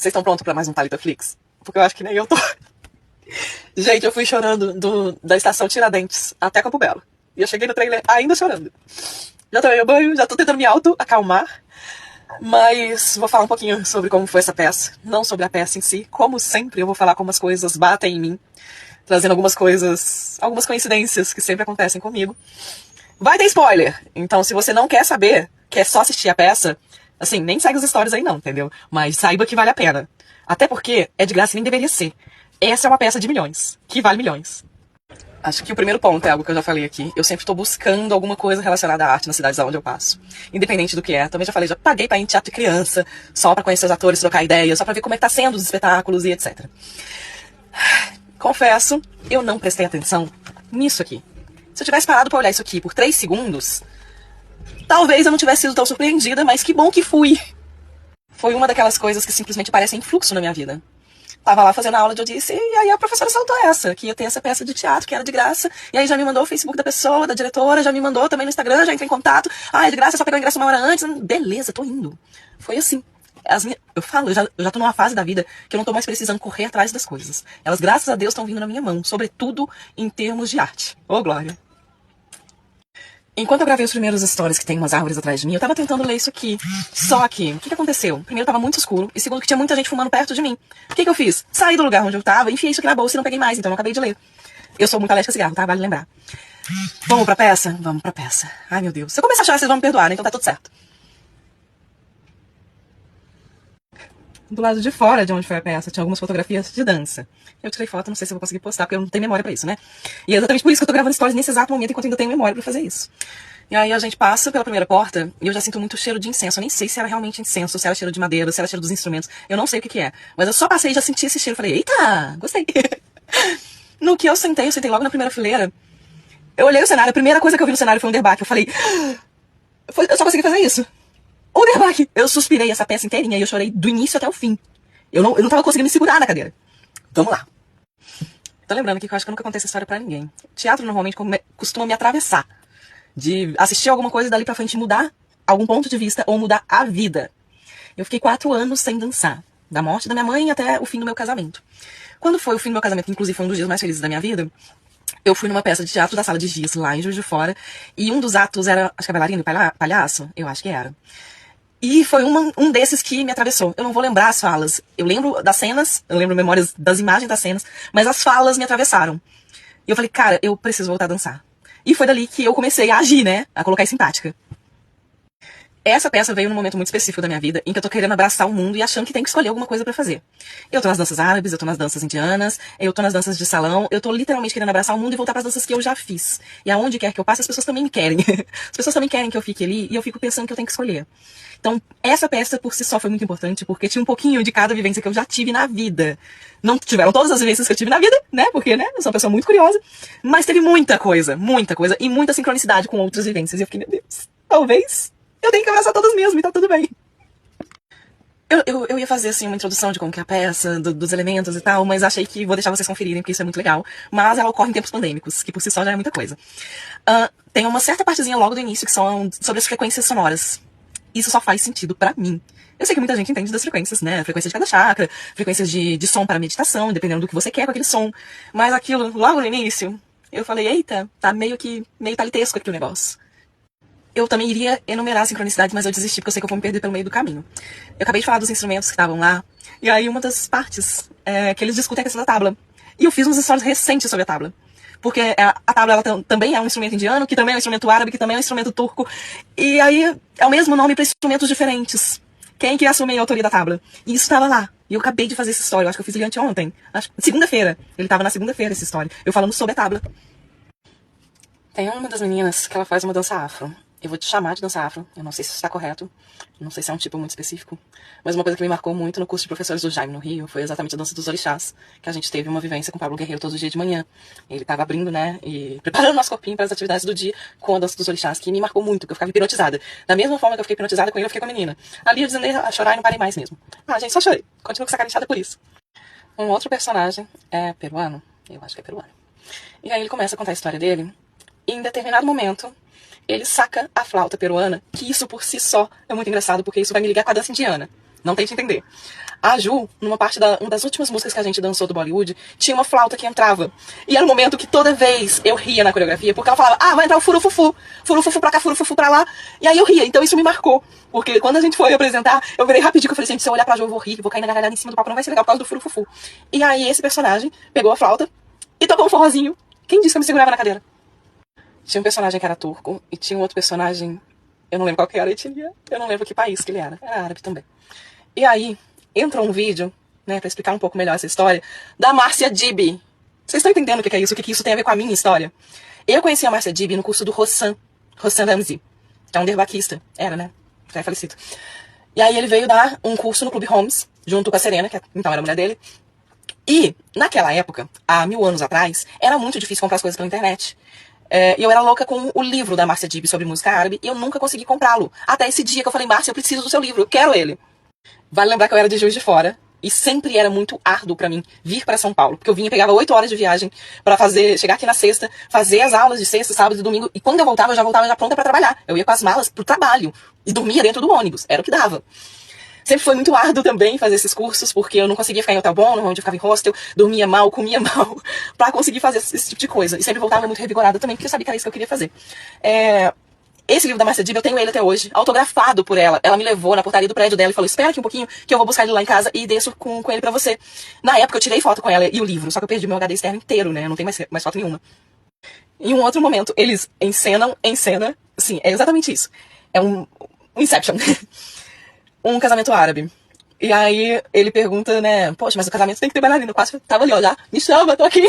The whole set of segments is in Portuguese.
Vocês estão prontos pra mais um Thalita Flix? Porque eu acho que nem eu tô. Gente, eu fui chorando da estação Tiradentes até Campo Belo. E eu cheguei no trailer ainda chorando. Já tomei meu banho, já tô tentando me auto-acalmar. Mas vou falar um pouquinho sobre como foi essa peça. Não sobre a peça em si. Como sempre, eu vou falar como as coisas batem em mim. Trazendo algumas coincidências que sempre acontecem comigo. Vai ter spoiler! Então, se você não quer saber, quer só assistir a peça, assim, nem segue os stories aí não, entendeu? Mas saiba que vale a pena. Até porque é de graça e nem deveria ser. Essa é uma peça de milhões, que vale milhões. Acho que o primeiro ponto é algo que eu já falei aqui. Eu sempre estou buscando alguma coisa relacionada à arte nas cidades onde eu passo. Independente do que é. Também já falei, já paguei pra ir em teatro de criança, só pra conhecer os atores, trocar ideias, só pra ver como é que tá sendo os espetáculos e etc. Confesso, eu não prestei atenção nisso aqui. Se eu tivesse parado pra olhar isso aqui por 3 segundos, talvez eu não tivesse sido tão surpreendida, mas que bom que fui. Foi uma daquelas coisas que simplesmente aparecem em fluxo na minha vida. Tava lá fazendo a aula de Odisse e aí a professora soltou essa, que ia ter essa peça de teatro, que era de graça. E aí já me mandou o Facebook da pessoa, da diretora, já me mandou também no Instagram, já entrei em contato. Ah, é de graça, é só pegar o ingresso uma hora antes. Beleza, tô indo. Foi assim. Eu falo, eu já tô numa fase da vida que eu não tô mais precisando correr atrás das coisas. Elas, graças a Deus, estão vindo na minha mão, sobretudo em termos de arte. Ô, glória. Enquanto eu gravei os primeiros stories que tem umas árvores atrás de mim, eu tava tentando ler isso aqui. Só que, o que aconteceu? Primeiro, tava muito escuro. E segundo, que tinha muita gente fumando perto de mim. O que eu fiz? Saí do lugar onde eu tava, enfiei isso aqui na bolsa e não peguei mais. Então eu acabei de ler. Eu sou muito alérgica a cigarro, tá? Vale lembrar. Vamos pra peça? Vamos pra peça. Ai, meu Deus. Se eu começar a chorar, vocês vão me perdoar, né? Então tá tudo certo. Do lado de fora de onde foi a peça, tinha algumas fotografias de dança. Eu tirei foto, não sei se eu vou conseguir postar, porque eu não tenho memória pra isso, né? E é exatamente por isso que eu tô gravando stories nesse exato momento, enquanto ainda tenho memória pra fazer isso. E aí a gente passa pela primeira porta e eu já sinto muito cheiro de incenso. Eu nem sei se era realmente incenso, se era cheiro de madeira, se era cheiro dos instrumentos. Eu não sei o que é. Mas eu só passei e já senti esse cheiro. Falei, eita, gostei. No que eu sentei logo na primeira fileira. Eu olhei o cenário, a primeira coisa que eu vi no cenário foi um Underback. Eu falei, eu só consegui fazer isso. Underback! Eu suspirei essa peça inteirinha e eu chorei do início até o fim. Eu não tava conseguindo me segurar na cadeira. Vamos lá. Tô lembrando aqui que eu acho que eu nunca contei essa história pra ninguém. Teatro normalmente costuma me atravessar. De assistir alguma coisa e dali pra frente mudar algum ponto de vista ou mudar a vida. Eu fiquei 4 anos sem dançar. Da morte da minha mãe até o fim do meu casamento. Quando foi o fim do meu casamento, que inclusive foi um dos dias mais felizes da minha vida, eu fui numa peça de teatro da Sala de Giz, lá em Juiz de Fora. E um dos atos era, acho que é bailarina e palhaço? Eu acho que era. E foi um desses que me atravessou. Eu não vou lembrar as falas. Eu lembro das cenas, eu lembro memórias das imagens das cenas, mas as falas me atravessaram. E eu falei, cara, eu preciso voltar a dançar. E foi dali que eu comecei a agir, né? A colocar isso em prática. Essa peça veio num momento muito específico da minha vida, em que eu tô querendo abraçar o mundo e achando que tem que escolher alguma coisa pra fazer. Eu tô nas danças árabes, eu tô nas danças indianas, eu tô nas danças de salão, eu tô literalmente querendo abraçar o mundo e voltar pras danças que eu já fiz. E aonde quer que eu passe, as pessoas também me querem. As pessoas também querem que eu fique ali e eu fico pensando que eu tenho que escolher. Então, essa peça por si só foi muito importante, porque tinha um pouquinho de cada vivência que eu já tive na vida. Não tiveram todas as vivências que eu tive na vida, né? Porque, né? Eu sou uma pessoa muito curiosa. Mas teve muita coisa e muita sincronicidade com outras vivências. E eu fiquei, meu Deus, talvez eu tenha que abraçar todas mesmo e tá tudo bem. Eu ia fazer, assim, uma introdução de como que é a peça, dos elementos e tal, mas achei que vou deixar vocês conferirem, porque isso é muito legal. Mas ela ocorre em tempos pandêmicos, que por si só já é muita coisa. Tem uma certa partezinha logo do início que são sobre as frequências sonoras. Isso só faz sentido pra mim. Eu sei que muita gente entende das frequências, né? Frequência de cada chakra, frequências de som para meditação, dependendo do que você quer com aquele som. Mas aquilo, logo no início, eu falei, eita, tá meio talitesco aqui o negócio. Eu também iria enumerar a sincronicidade, mas eu desisti porque eu sei que eu vou me perder pelo meio do caminho. Eu acabei de falar dos instrumentos que estavam lá, e aí uma das partes que eles discutem a questão da tabla. E eu fiz uns stories recentes sobre a tabla. Porque a tabla ela também é um instrumento indiano, que também é um instrumento árabe, que também é um instrumento turco. E aí é o mesmo nome para instrumentos diferentes. Quem que assume a autoria da tabla? E isso estava lá. E eu acabei de fazer essa história. Eu acho que eu fiz ele anteontem. Segunda-feira. Ele estava na segunda-feira, essa história. Eu falando sobre a tabla. Tem uma das meninas que ela faz uma dança afro. Eu vou te chamar de dança afro. Eu não sei se isso está correto. Não sei se é um tipo muito específico. Mas uma coisa que me marcou muito no curso de professores do Jaime no Rio foi exatamente a dança dos orixás. Que a gente teve uma vivência com o Pablo Guerreiro todos os dias de manhã. Ele estava abrindo, né? E preparando nosso corpinho para as atividades do dia com a dança dos orixás. Que me marcou muito, que eu ficava hipnotizada. Da mesma forma que eu fiquei hipnotizada com ele, eu fiquei com a menina. Ali eu desandei a chorar e não parei mais mesmo. Ah, gente, só chorei. Continuo com essa cara inchada por isso. Um outro personagem é peruano. Eu acho que é peruano. E aí ele começa a contar a história dele. E em determinado momento, ele saca a flauta peruana, que isso por si só é muito engraçado, porque isso vai me ligar com a dança indiana. Não tente entender. A Ju, numa parte uma das últimas músicas que a gente dançou do Bollywood, tinha uma flauta que entrava. E era um momento que toda vez eu ria na coreografia, porque ela falava, ah, vai entrar o furufufu pra cá, furufufu pra lá. E aí eu ria, então isso me marcou. Porque quando a gente foi apresentar, eu virei rapidinho, que eu falei, gente, se eu olhar pra Ju eu vou rir, vou cair na gargalhada em cima do palco, não vai ser legal por causa do furufufu. E aí esse personagem pegou a flauta e tocou um forrozinho. Quem disse que eu me segurava na cadeira? Tinha um personagem que era turco, e tinha um outro personagem, eu não lembro qual que era a etnia, eu não lembro que país que ele era árabe também. E aí, entrou um vídeo, né, pra explicar um pouco melhor essa história, da Márcia Dibi. Vocês estão entendendo o que é isso? O que isso tem a ver com a minha história? Eu conheci a Márcia Dibi no curso do Rossan Ramzi, que é um derbaquista. Era, né? Já é falecido. E aí ele veio dar um curso no Clube Holmes, junto com a Serena, que então era a mulher dele. E, naquela época, há 1000 anos atrás, era muito difícil comprar as coisas pela internet. E eu era louca com o livro da Márcia Dibi sobre música árabe, e eu nunca consegui comprá-lo. Até esse dia que eu falei, Márcia, eu preciso do seu livro, eu quero ele. Vale lembrar que eu era de Juiz de Fora, e sempre era muito árduo pra mim vir pra São Paulo, porque eu vinha e pegava 8 horas de viagem pra chegar aqui na sexta, fazer as aulas de sexta, sábado e domingo, e quando eu voltava já pronta pra trabalhar. Eu ia com as malas pro trabalho, e dormia dentro do ônibus, era o que dava. Sempre foi muito árduo também fazer esses cursos, porque eu não conseguia ficar em hotel bom, normalmente eu ficava em hostel, dormia mal, comia mal, pra conseguir fazer esse tipo de coisa. E sempre voltava muito revigorada também, porque eu sabia que era isso que eu queria fazer. Esse livro da Márcia Dibi, eu tenho ele até hoje, autografado por ela. Ela me levou na portaria do prédio dela e falou, espera aqui um pouquinho que eu vou buscar ele lá em casa e desço com ele pra você. Na época eu tirei foto com ela e o livro, só que eu perdi meu HD externo inteiro, né? Eu não tenho mais foto nenhuma. Em um outro momento, eles encenam, sim, é exatamente isso. É um Inception. Um casamento árabe. E aí ele pergunta, né, poxa, mas o casamento tem que ter bailarina. Eu quase tava ali, ó, já, me chama, tô aqui.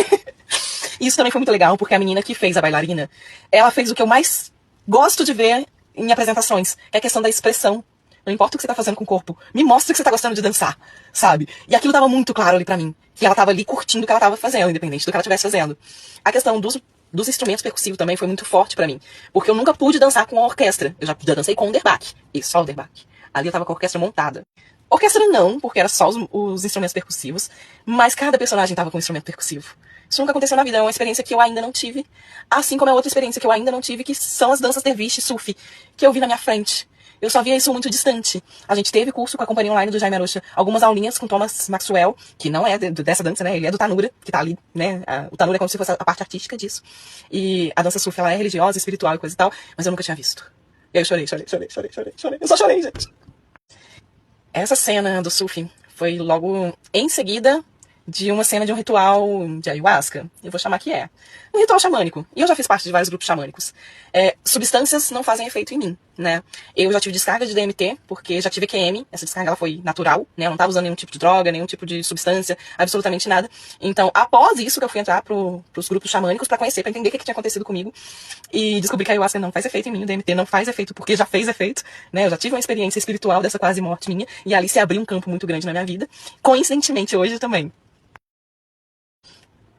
Isso também foi muito legal, porque a menina que fez a bailarina, ela fez o que eu mais gosto de ver em apresentações, que é a questão da expressão. Não importa o que você tá fazendo com o corpo, me mostra que você tá gostando de dançar, sabe? E aquilo tava muito claro ali pra mim, que ela tava ali curtindo o que ela tava fazendo, independente do que ela estivesse fazendo. A questão dos instrumentos percussivos também foi muito forte pra mim, porque eu nunca pude dançar com a orquestra. Eu já dancei com o Derbach, e só o Derbach. Ali eu tava com a orquestra montada. Orquestra não, porque era só os instrumentos percussivos, mas cada personagem tava com um instrumento percussivo. Isso nunca aconteceu na vida, é uma experiência que eu ainda não tive, assim como é outra experiência que eu ainda não tive, que são as danças derviche, sufi, que eu vi na minha frente. Eu só via isso muito distante. A gente teve curso com a companhia online do Jaime Arocha, algumas aulinhas com Thomas Maxwell, que não é dessa dança, né? Ele é do Tanura, que tá ali, né? O Tanura é como se fosse a parte artística disso. E a dança sufi, ela é religiosa, espiritual e coisa e tal, mas eu nunca tinha visto. E aí eu chorei. Eu só chorei, gente. Essa cena do sufi foi logo em seguida de uma cena de um ritual de ayahuasca. Eu vou chamar que é um ritual xamânico. E eu já fiz parte de vários grupos xamânicos. Substâncias não fazem efeito em mim, né? Eu já tive descarga de DMT, porque já tive QM. Essa descarga ela foi natural, né? Eu não tava usando nenhum tipo de droga, nenhum tipo de substância, absolutamente nada. Então, após isso que eu fui entrar pros grupos xamânicos pra conhecer, pra entender o que tinha acontecido comigo. E descobri que a ayahuasca não faz efeito em mim, o DMT não faz efeito porque já fez efeito, né? Eu já tive uma experiência espiritual dessa quase morte minha, e ali se abriu um campo muito grande na minha vida. Coincidentemente, hoje também.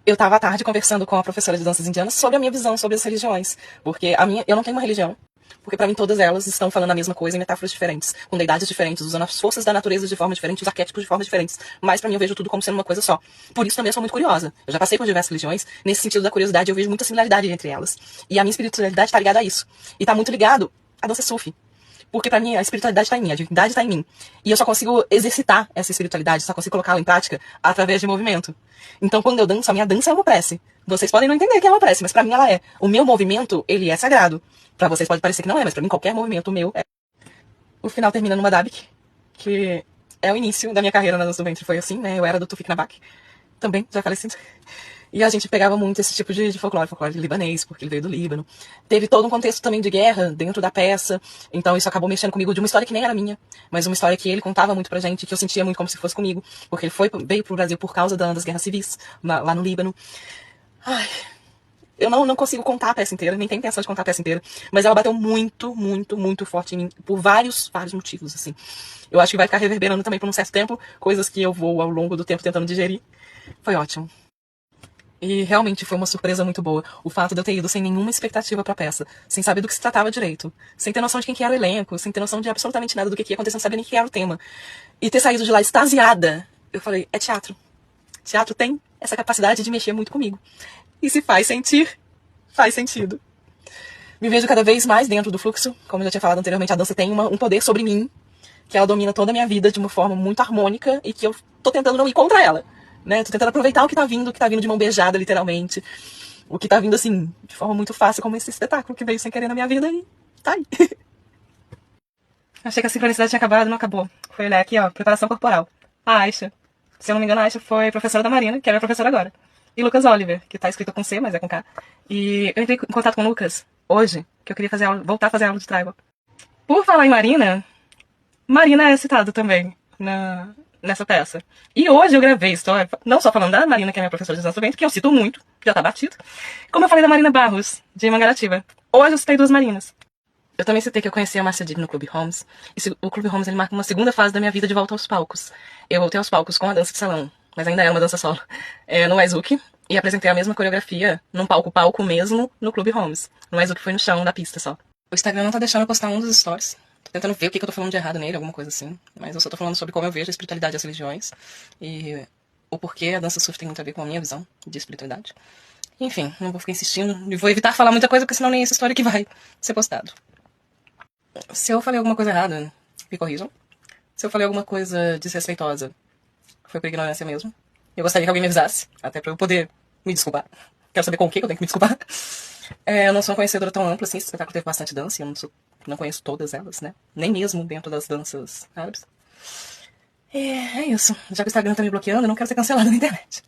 Eu tava à tarde conversando com a professora de danças indianas sobre a minha visão sobre as religiões. Porque eu não tenho uma religião. Porque pra mim todas elas estão falando a mesma coisa em metáforas diferentes, com deidades diferentes, usando as forças da natureza de forma diferente, os arquétipos de formas diferentes. Mas pra mim eu vejo tudo como sendo uma coisa só. Por isso também eu sou muito curiosa. Eu já passei por diversas religiões, nesse sentido da curiosidade eu vejo muita similaridade entre elas. E a minha espiritualidade tá ligada a isso. E tá muito ligado à dança sufi. Porque pra mim a espiritualidade tá em mim, a divindade tá em mim. E eu só consigo exercitar essa espiritualidade, só consigo colocá-la em prática através de movimento. Então quando eu danço, a minha dança é uma prece. Vocês podem não entender que é uma prece, mas pra mim ela é. O meu movimento, ele é sagrado. Pra vocês pode parecer que não é, mas pra mim qualquer movimento meu é. O final termina numa Dabik, que é o início da minha carreira na dança do ventre. Foi assim, né? Eu era do Tufik Nabak, também, já falecido. E a gente pegava muito esse tipo de folclore libanês, porque ele veio do Líbano. Teve todo um contexto também de guerra dentro da peça, então isso acabou mexendo comigo de uma história que nem era minha, mas uma história que ele contava muito pra gente, que eu sentia muito como se fosse comigo, porque ele veio pro Brasil por causa das guerras civis, lá no Líbano. Ai, eu não consigo contar a peça inteira, nem tenho intenção de contar a peça inteira, mas ela bateu muito, muito, muito forte em mim, por vários motivos, assim. Eu acho que vai ficar reverberando também por um certo tempo, coisas que eu vou ao longo do tempo tentando digerir. Foi ótimo. E realmente foi uma surpresa muito boa. O fato de eu ter ido sem nenhuma expectativa pra peça, sem saber do que se tratava direito, sem ter noção de quem que era o elenco, sem ter noção de absolutamente nada do que ia acontecer, não sabia nem o que era o tema. E ter saído de lá extasiada, eu falei, é teatro. Teatro tem essa capacidade de mexer muito comigo. E se faz sentir, faz sentido. Me vejo cada vez mais dentro do fluxo. Como eu já tinha falado anteriormente, a dança tem um poder sobre mim, que ela domina toda a minha vida de uma forma muito harmônica e que eu tô tentando não ir contra ela, né? Tô tentando aproveitar o que tá vindo de mão beijada, literalmente. O que tá vindo, assim, de forma muito fácil, como esse espetáculo que veio sem querer na minha vida e tá aí. Achei que a sincronicidade tinha acabado, não acabou. Foi olhar aqui, ó, preparação corporal. A Aisha. Se eu não me engano, a Aisha foi professora da Marina, que é minha professora agora. E Lucas Oliver, que tá escrito com C, mas é com K. E eu entrei em contato com o Lucas hoje, que eu queria fazer aula, voltar a fazer aula de tribal. Por falar em Marina, Marina é citada também nessa peça. E hoje eu gravei história, não só falando da Marina, que é minha professora de dança do ventre, que eu cito muito, que já tá batido, como eu falei da Marina Barros, de Mangaratiba. Hoje eu citei duas Marinas. Eu também citei que eu conheci a Márcia Dig no Clube Holmes. E o Clube Holmes ele marca uma segunda fase da minha vida de volta aos palcos. Eu voltei aos palcos com a dança de salão, mas ainda era uma dança solo, no Waizuki, e apresentei a mesma coreografia num palco mesmo no Clube Holmes. No Waizuki foi no chão da pista só. O Instagram não tá deixando eu postar um dos stories. Tô tentando ver o que eu tô falando de errado nele, alguma coisa assim. Mas eu só tô falando sobre como eu vejo a espiritualidade e as religiões. E o porquê a dança surf tem muito a ver com a minha visão de espiritualidade. Enfim, não vou ficar insistindo e vou evitar falar muita coisa, porque senão nem essa história que vai ser postado. Se eu falei alguma coisa errada, me corrijam. Se eu falei alguma coisa desrespeitosa, foi por ignorância mesmo. Eu gostaria que alguém me avisasse, até pra eu poder me desculpar. Quero saber com o que eu tenho que me desculpar. Eu não sou uma conhecedora tão ampla assim, esse espetáculo teve bastante dança, e eu não conheço todas elas, né? Nem mesmo dentro das danças árabes. É isso. Já que o Instagram tá me bloqueando, eu não quero ser cancelada na internet.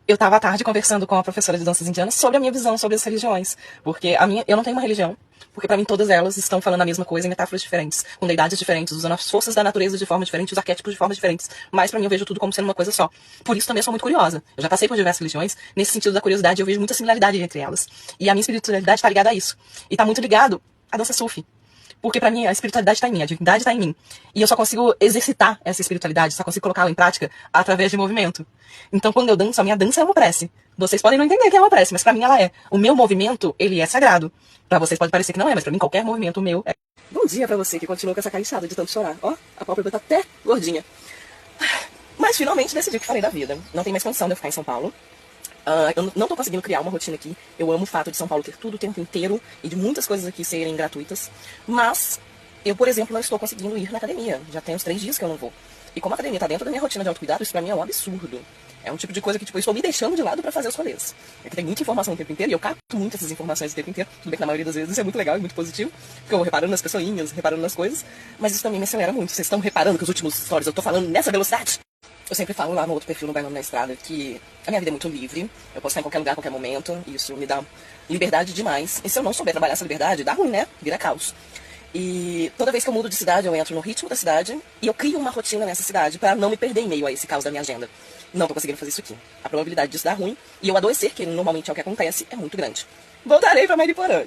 Eu tava à tarde conversando com a professora de danças indianas sobre a minha visão sobre as religiões. Porque eu não tenho uma religião. Porque pra mim todas elas estão falando a mesma coisa em metáforas diferentes, com deidades diferentes, usando as forças da natureza de forma diferente, os arquétipos de formas diferentes. Mas pra mim eu vejo tudo como sendo uma coisa só. Por isso também eu sou muito curiosa. Eu já passei por diversas religiões, nesse sentido da curiosidade eu vejo muita similaridade entre elas. E a minha espiritualidade tá ligada a isso. E tá muito ligado à dança sufi. Porque pra mim a espiritualidade tá em mim, a divindade tá em mim. E eu só consigo exercitar essa espiritualidade, só consigo colocá-la em prática através de movimento. Então quando eu danço, a minha dança é uma prece. Vocês podem não entender que é uma prece, mas pra mim ela é. O meu movimento, ele é sagrado. Pra vocês pode parecer que não é, mas pra mim qualquer movimento meu é. Bom dia pra você que continua com essa cara inchada de tanto chorar. Ó, a pálpebra tá até gordinha. Mas finalmente decidi que falei da vida. Não tem mais condição de eu ficar em São Paulo. Eu não tô conseguindo criar uma rotina aqui. Eu amo o fato de São Paulo ter tudo o tempo inteiro e de muitas coisas aqui serem gratuitas. Mas eu, por exemplo, não estou conseguindo ir na academia. Já tem uns 3 dias que eu não vou. E como a academia tá dentro da minha rotina de autocuidado, isso pra mim é um absurdo. É um tipo de coisa que, tipo, eu estou me deixando de lado pra fazer os rolês. É que tem muita informação o tempo inteiro e eu capto muito essas informações o tempo inteiro. Tudo bem que na maioria das vezes isso é muito legal e muito positivo, porque eu vou reparando nas pessoinhas, reparando nas coisas, mas isso também me acelera muito. Vocês estão reparando que os últimos stories eu tô falando nessa velocidade? Eu sempre falo lá no outro perfil no Bailando na Estrada que a minha vida é muito livre, eu posso estar em qualquer lugar, a qualquer momento, e isso me dá liberdade demais. E se eu não souber trabalhar essa liberdade, dá ruim, né? Vira caos. E toda vez que eu mudo de cidade, eu entro no ritmo da cidade e eu crio uma rotina nessa cidade pra não me perder em meio a esse caos da minha agenda. Não tô conseguindo fazer isso aqui. A probabilidade disso dar ruim e eu adoecer, que normalmente é o que acontece, é muito grande. Voltarei pra Mariporã.